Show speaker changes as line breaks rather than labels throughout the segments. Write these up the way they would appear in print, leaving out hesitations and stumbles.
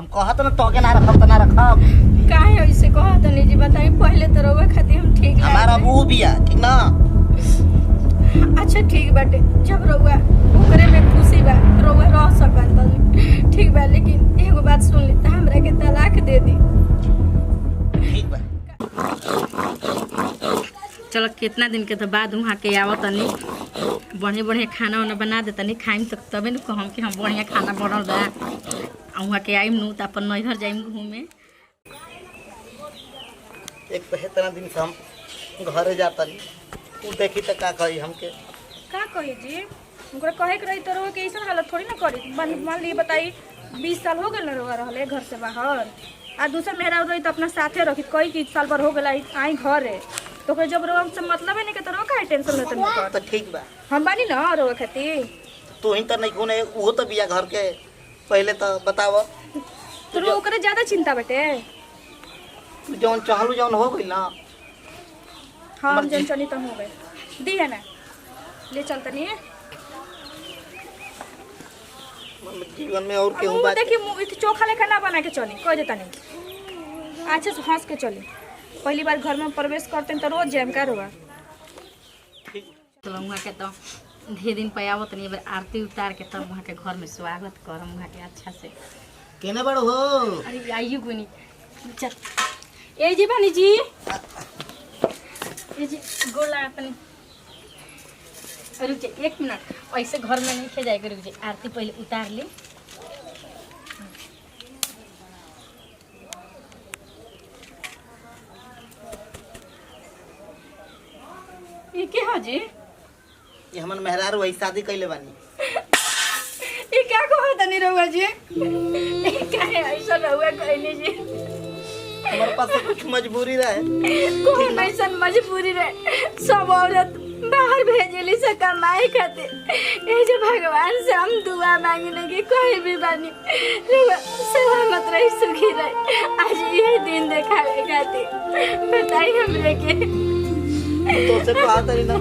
हम कहत न तो के ना रखब त ना रखब।
काहे ऐसे कहत नहीं जी बताई पहले तो रउआ खातिर हम ठीक है
हमारा वो बिया ठीक ना।
अच्छा ठीक बाटे जब रउआ ओकरे में खुशी बा रउआ रह सकत त ठीक बा लेकिन एगो बात सुन ली त हमरा के तलाक दे दी।
ठीक बा
चलो कितना दिन के तो बाद वहाँ के आवत तनी बढ़िया बढ़िया खाना वाना बना दे तनी खाइम तो तबे न कहम कि हम बढ़िया खाना बनल बा वहाँ के आइम नु त अपन नैहर जाइम घूमे।
एक तो इतना दिन से हम घरे जाता नहीं तू देखी तो का कही हमके
का कही जी उनका कहे के रही तो रहो कि ऐसा हालत थोड़ी ना करी। मान ली बताई 20 साल हो गए ना रहे घर से बाहर आ दूसरा मेहरा रही तो अपना साथे रखी कई साल भर हो गया आई घर है तो कोई जब रोग से मतलब है नहीं कि तो रो का टेंशन लेते नहीं
तो ठीक बा
हम बानी ना रोग खातिर
तू ही तो नहीं कोने वो तो बिया घर के पहले तो बताव
तो रो करे ज्यादा चिंता बटे
तू जौन चाहलू जौन हो गई ना
हम जन चनी तो हो गए दी है ना ले चलता नहीं
जीवन में और केहू बात
देखिए चोखा लेकर ना बना के चली कह देता नहीं अच्छे से हंस के चली पहली बार घर में प्रवेश करते हैं तो रोज जैम का रोगा
चलो वहाँ के तो ढेर दिन पे आवत नहीं बार आरती उतार के तब वहाँ के घर में स्वागत करम वहाँ के अच्छा से।
केने बड़ हो
अरे आइयो कोनी चल ए जी बानी जी ए जी गोला अपनी रुक जा 1 मिनट ऐसे घर में नहीं खे जाएगा रुक जा आरती पहले उतार ली। ये क्या हो जी
ये हमन मेहरारू वही शादी कैले बानी
ये क्या कहो तनी रहुआ जी ये क्या है ऐसा रहुआ कहने जी
हमारे पास तो कुछ मजबूरी रहे
कौन ऐसा मजबूरी रहे सब औरत बाहर भेजली से कमाई खातिर ये जो भगवान से हम दुआ मांगने की कोई भी बानी सलामत रही सुखी रही आज ये दिन देखावे खातिर बताई हमरे के
तो से कहा तरी ना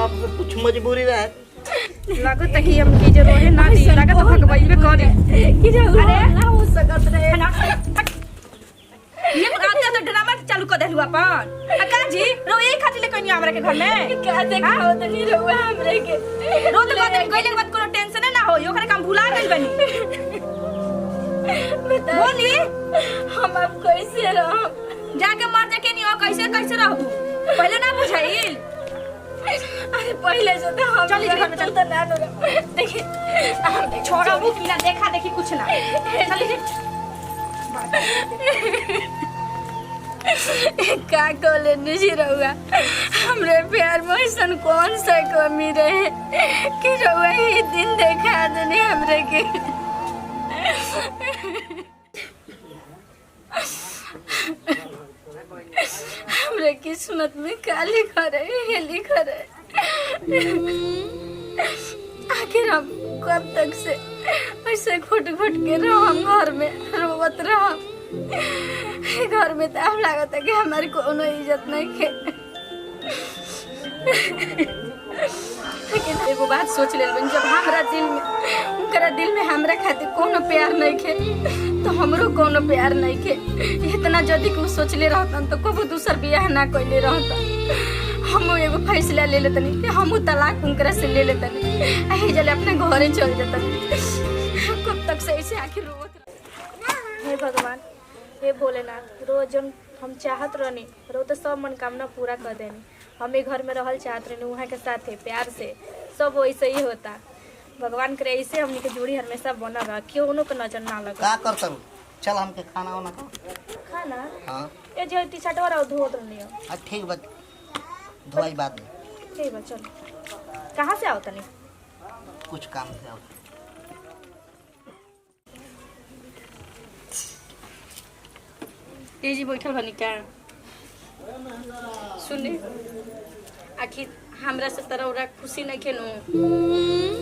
आप कुछ मजबूरी रहे
लागत है कि हम की जो रोहे ना दी लागत है भगवाई में करे
कि जो ना हो सकत रहे
ना ये आते तो ड्रामा चालू कर देलु अपन अका जी रो यही खातिर ले कनी हमरा के घर में
क्या देखाओ तनी रहुआ हमरे के
रो तो कहते कइले के बाद कोनो टेंशन ना हो ओकरे काम भुला गइल बनी बोली
हम अब कैसे रहम
जाके मर जाके नहीं हो कैसे कैसे रहबू पहले ना बुझाइल
अरे पहले से तो हम
चल घर में चल
तो ना देखिए
छोड़ा वो किला देखा देखी कुछ ना चल जी
का कोले निजी रहुआ हमरे प्यार में ऐसा कौन सा कमी रहे कि रहुआ ही दिन देखा देने हमरे के हमरे किस्मत में का लिखा रहे ये लिखा रहे आखिर हम कब तक से ऐसे घुट घुट के रहो हम घर में रोवत रहो घर में तो लागत है कि हमारी कोनो इज्जत नहीं के लेकिन एगो बात सोच ले जब हमारा दिल में उनकरा दिल में हमरा खातिर कोनो प्यार नहीं के तो हमरो कोनो प्यार नहीं के इतना जल्दी को सोचले रहतन तो कबो दूसर बियाह ना कइले रहतन हम एगो फैसला ले लेतनी कि हम तलाक उनकरा से ले लेतनी यही जले अपने घरे चल जतनी कब तक से ऐसे आखिर रोवत
हे भगवान हे भोलेनाथ रोज हम चाहत रहनी रो तो सब मनोकामना पूरा कर देनी हम ही घर में रहल चाहत रहनी वहाँ के साथ प्यार से सब वैसे ही होता भगवान करे ऐसे हमनी के जोड़ी हमेशा बनल रहा क्यों को नजर ना लगा
का करता हूँ चल हमके खाना वाना खा
खाना
हाँ
ये जो टी शर्ट वाला धोत रहनी हो
ठीक बा धोई बाद में
ठीक बा चलो कहाँ से आओ तनी
कुछ काम से आओ
ए जी बैठल बनी क्या सुने आखिर हमरा से तरौरा खुशी नहीं खेनु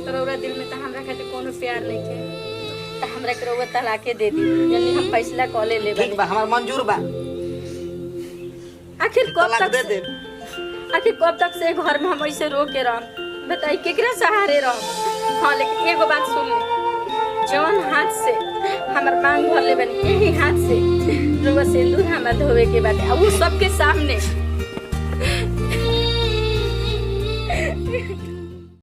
तरौरा दिल में तो हमरा खातिर कोनो प्यार नहीं खे तो हमरा के रउआ तलाके दे दी यानी हम फैसला क ले
ठीक बा हमार मंजूर बा
आखिर कब
तलाक
तक
दे दे
आखिर कब तक से घर में हम ऐसे रो के रह बताई केकरा सहारे रह। हाँ लेकिन एगो बात सुन ले जौन हाथ से हमार मांग भरले बनी यही हाथ से रउआ सिंदूर हमार धोवे के बाटे आ उ सबके सामने